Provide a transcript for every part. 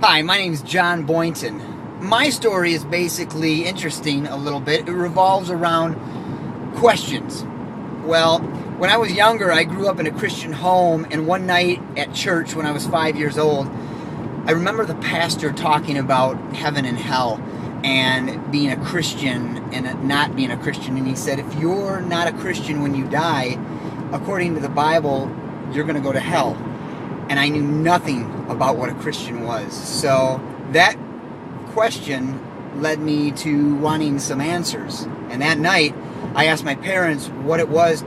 Hi, my name is John Boynton. My story is basically interesting a little bit. It revolves around questions. Well, when I was younger, I grew up in a Christian home, and one night at church when I was 5 years old, I remember the pastor talking about heaven and hell and being a Christian and not being a Christian. And he said, if you're not a Christian when you die, according to the Bible, you're going to go to hell. And I knew nothing about what a Christian was. So that question led me to wanting some answers. And that night, I asked my parents what it was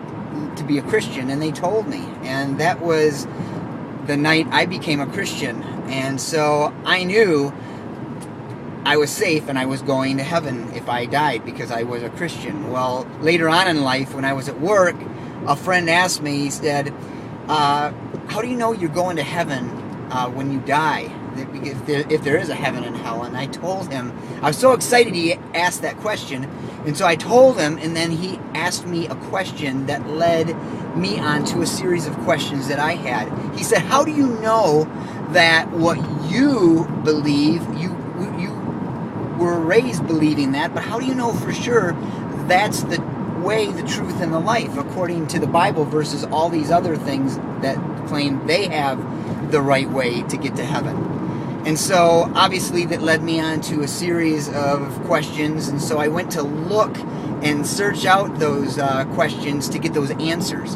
to be a Christian, and they told me. And that was the night I became a Christian. And so I knew I was safe and I was going to heaven if I died because I was a Christian. Well, later on in life, when I was at work, a friend asked me, he said, how do you know you're going to heaven when you die? If there is a heaven and hell? And I told him, I was so excited he asked that question. And so I told him, and then he asked me a question that led me on to a series of questions that I had. He said, how do you know that what you believe, you were raised believing that, but how do you know for sure that's the way, the truth, and the life, according to the Bible, versus all these other things that claim they have the right way to get to heaven? And so, obviously, that led me on to a series of questions, and so I went to look and search out those questions to get those answers.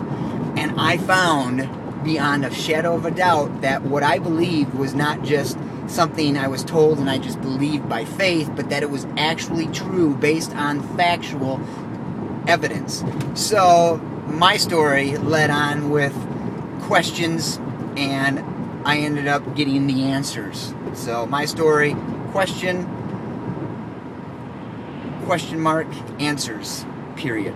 And I found, beyond a shadow of a doubt, that what I believed was not just something I was told and I just believed by faith, but that it was actually true based on factual evidence. So my story led on with questions, and I ended up getting the answers. So my story, question mark, answers, period.